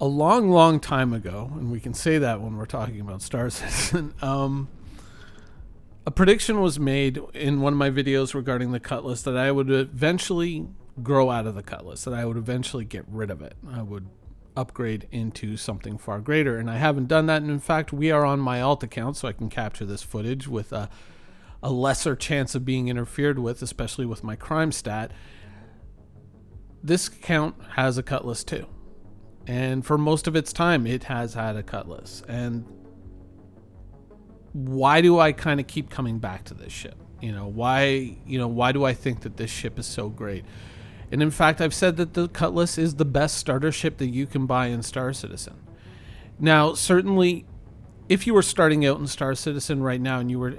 A long, long time ago, and we can say that when we're talking about Star Citizen, a prediction was made in one of my videos regarding the Cutlass that I would eventually grow out of the Cutlass, that I would eventually get rid of it. I would upgrade into something far greater, and I haven't done that. And in fact, we are on my alt account, so I can capture this footage with a lesser chance of being interfered with, especially with my crime stat. This account has a Cutlass too, and for most of its time it has had a Cutlass. And why do I kind of keep coming back to this ship? Why do I think that this ship is so great? And in fact, I've said that the Cutlass is the best starter ship that you can buy in Star Citizen. Now, certainly, if you were starting out in Star Citizen right now and you were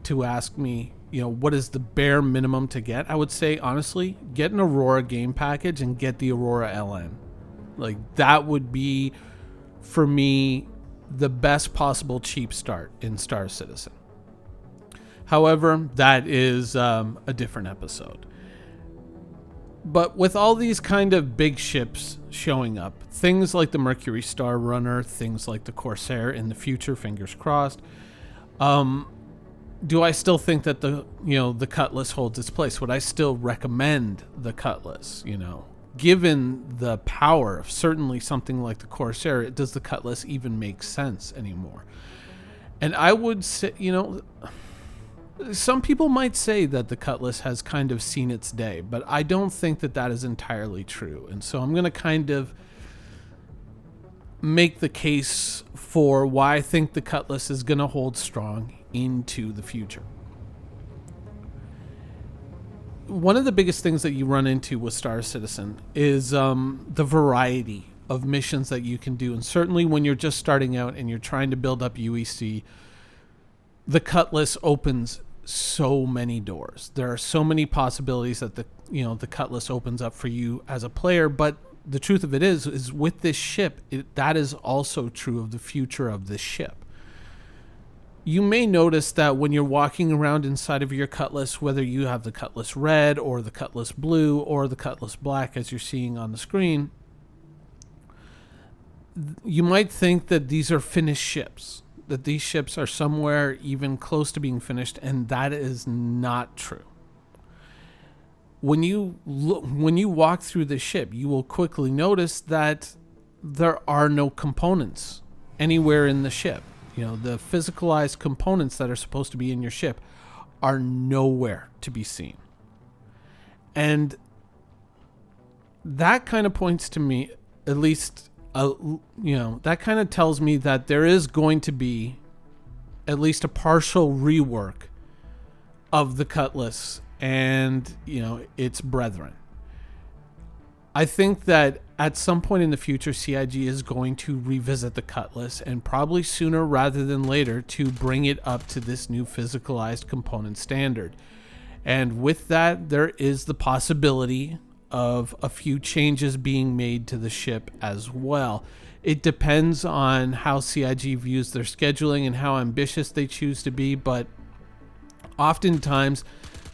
to ask me, what is the bare minimum to get? I would say, honestly, get an Aurora game package and get the Aurora LN. Like, that would be, for me, the best possible cheap start in Star Citizen. However, that is a different episode. But with all these kind of big ships showing up, things like the Mercury Star Runner, things like the Corsair in the future, fingers crossed, do I still think that the Cutlass holds its place? Would I still recommend the Cutlass? Given the power of certainly something like the Corsair, does the Cutlass even make sense anymore? And I would say, some people might say that the Cutlass has kind of seen its day, but I don't think that that is entirely true. And so I'm going to kind of make the case for why I think the Cutlass is going to hold strong into the future. One of the biggest things that you run into with Star Citizen is the variety of missions that you can do. And certainly when you're just starting out and you're trying to build up UEC, the Cutlass opens so many doors. There are so many possibilities that the Cutlass opens up for you as a player. But the truth of it is with this ship, that is also true of the future of this ship. You may notice that when you're walking around inside of your Cutlass, whether you have the Cutlass Red or the Cutlass Blue or the Cutlass Black as you're seeing on the screen, you might think that these are finished ships, that these ships are somewhere even close to being finished, and that is not true. When you walk through the ship, you will quickly notice that there are no components anywhere in the ship. The physicalized components that are supposed to be in your ship are nowhere to be seen. And that kind of points to me, at least, that kind of tells me that there is going to be at least a partial rework of the Cutlass and, its brethren. I think that at some point in the future, CIG is going to revisit the Cutlass, and probably sooner rather than later, to bring it up to this new physicalized component standard. And with that, there is the possibility of a few changes being made to the ship as well. It depends on how CIG views their scheduling and how ambitious they choose to be, but oftentimes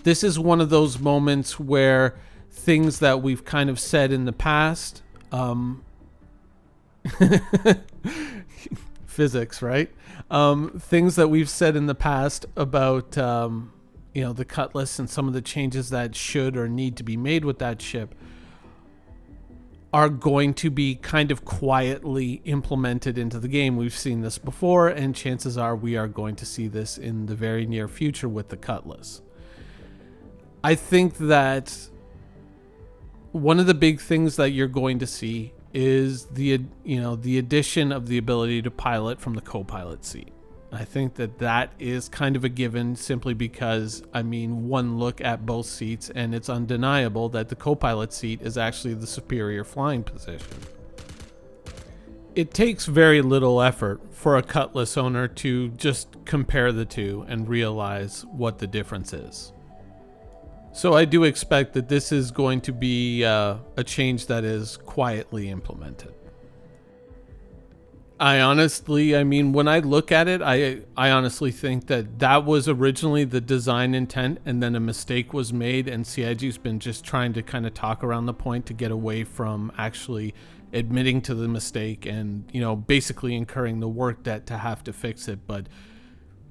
this is one of those moments where things that we've kind of said in the past, physics, right? Things that we've said in the past about, the Cutlass and some of the changes that should or need to be made with that ship are going to be kind of quietly implemented into the game. We've seen this before, and chances are we are going to see this in the very near future with the Cutlass. I think that one of the big things that you're going to see is the addition of the ability to pilot from the co-pilot seat. I think that is kind of a given, simply because, one look at both seats and it's undeniable that the co-pilot seat is actually the superior flying position. It takes very little effort for a Cutlass owner to just compare the two and realize what the difference is. So I do expect that this is going to be a change that is quietly implemented. I honestly, when I look at it, I honestly think that was originally the design intent, and then a mistake was made, and CIG's been just trying to kind of talk around the point to get away from actually admitting to the mistake and, basically incurring the work debt to have to fix it. But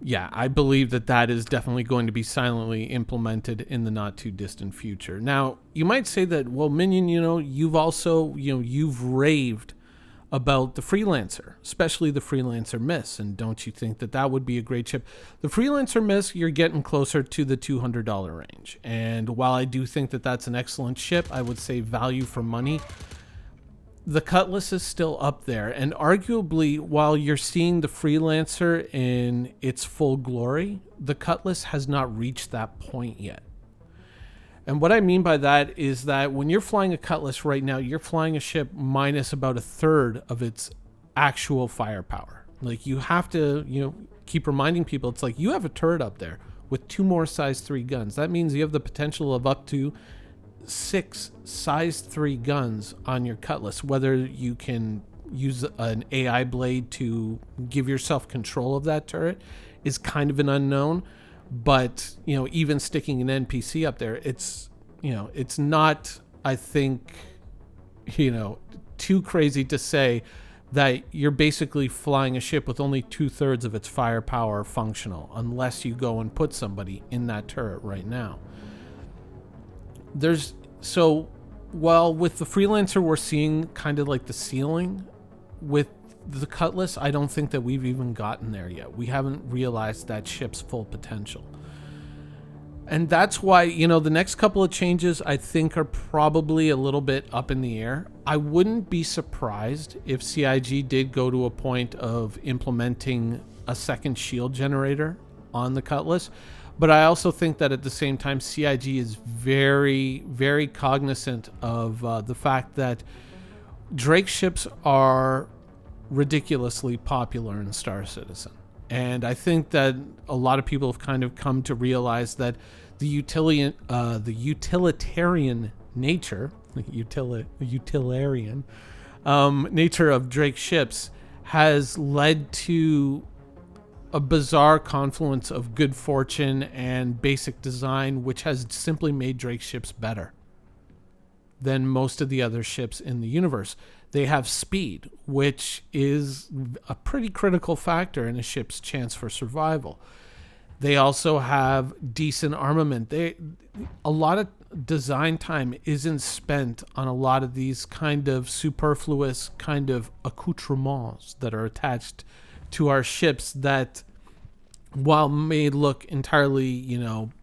yeah, I believe that is definitely going to be silently implemented in the not too distant future. Now, you might say that, well, Minion, you've also, you've raved about the Freelancer, especially the Freelancer Miss. And don't you think that would be a great chip? The Freelancer Miss, you're getting closer to the $200 range. And while I do think that that's an excellent chip, I would say value for money. The Cutlass is still up there. And arguably, while you're seeing the Freelancer in its full glory, the Cutlass has not reached that point yet. And what I mean by that is that when you're flying a Cutlass right now, you're flying a ship minus about a third of its actual firepower. Like, you have to, keep reminding people, it's like you have a turret up there with 2 more size 3 guns. That means you have the potential of up to 6 size 3 guns on your Cutlass. Whether you can use an AI blade to give yourself control of that turret is kind of an unknown. But, even sticking an NPC up there, it's not, I think, too crazy to say that you're basically flying a ship with only 2/3 of its firepower functional, unless you go and put somebody in that turret right now. So while with the Freelancer, we're seeing kind of like the ceiling, with the Cutlass, I don't think that we've even gotten there yet. We haven't realized that ship's full potential. And that's why, the next couple of changes I think are probably a little bit up in the air. I wouldn't be surprised if CIG did go to a point of implementing a second shield generator on the Cutlass. But I also think that at the same time, CIG is very, very cognizant of the fact that Drake ships are ridiculously popular in Star Citizen. And I think that a lot of people have kind of come to realize that the utilitarian nature, nature of Drake ships has led to a bizarre confluence of good fortune and basic design, which has simply made Drake ships better than most of the other ships in the universe. They have speed, which is a pretty critical factor in a ship's chance for survival. They also have decent armament. A lot of design time isn't spent on a lot of these kind of superfluous kind of accoutrements that are attached to our ships that, while may look entirely,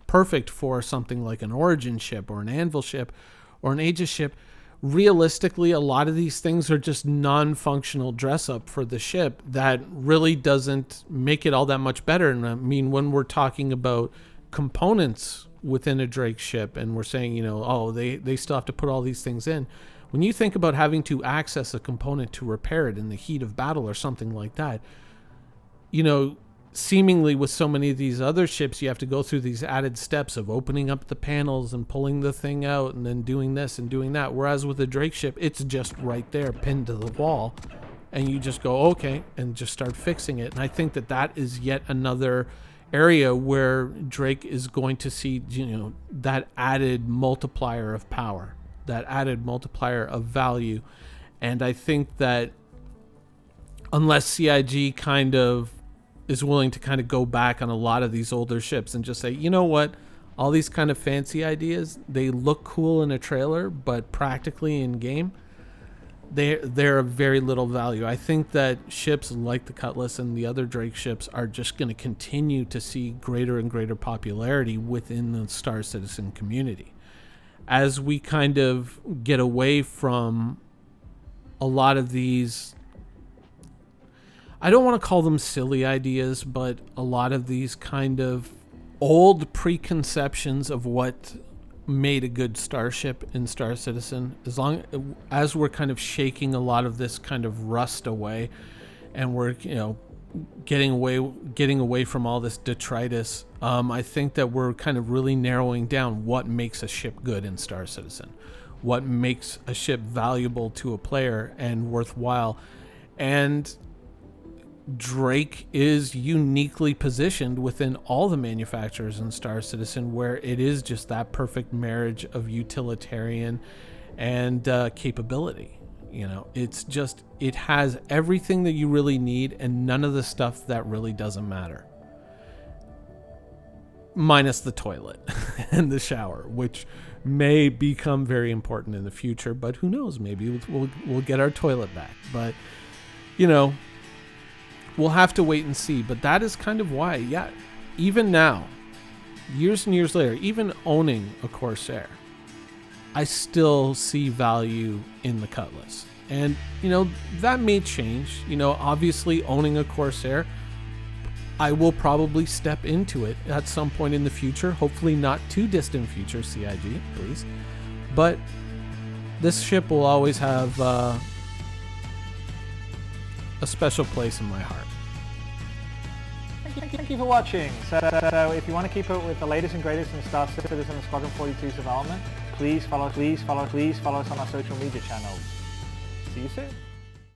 perfect for something like an Origin ship or an Anvil ship or an Aegis ship, realistically, a lot of these things are just non-functional dress up for the ship that really doesn't make it all that much better. And I mean, when we're talking about components within a Drake ship and we're saying, they still have to put all these things in. When you think about having to access a component to repair it in the heat of battle or something like that, seemingly with so many of these other ships, you have to go through these added steps of opening up the panels and pulling the thing out and then doing this and doing that. Whereas with a Drake ship, it's just right there, pinned to the wall, and you just go, okay, and just start fixing it. And I think that is yet another area where Drake is going to see, that added multiplier of power, that added multiplier of value. And I think that unless CIG kind of is willing to kind of go back on a lot of these older ships and just say, you know what, all these kind of fancy ideas, they look cool in a trailer, but practically in game, they're of very little value. I think that ships like the Cutlass and the other Drake ships are just going to continue to see greater and greater popularity within the Star Citizen community. As we kind of get away from a lot of these, I don't want to call them silly ideas, but a lot of these kind of old preconceptions of what made a good starship in Star Citizen, as we're kind of shaking a lot of this kind of rust away, and we're getting away from all this detritus, I think that we're kind of really narrowing down what makes a ship good in Star Citizen, what makes a ship valuable to a player and worthwhile. And Drake is uniquely positioned within all the manufacturers in Star Citizen, where it is just that perfect marriage of utilitarian and capability. You know, it's just, it has everything that you really need and none of the stuff that really doesn't matter. Minus the toilet and the shower, which may become very important in the future, but who knows, maybe we'll get our toilet back. But, you know, we'll have to wait and see. But that is kind of why, yeah, even now, years and years later, even owning a Corsair, I still see value in the Cutlass. And, you know, that may change. You know, obviously owning a Corsair, I will probably step into it at some point in the future. Hopefully not too distant future, CIG, please. But this ship will always have a special place in my heart. Thank you for watching. So if you want to keep up with the latest and greatest in Star Citizen and Squadron 42's development, please follow us on our social media channels. See you soon.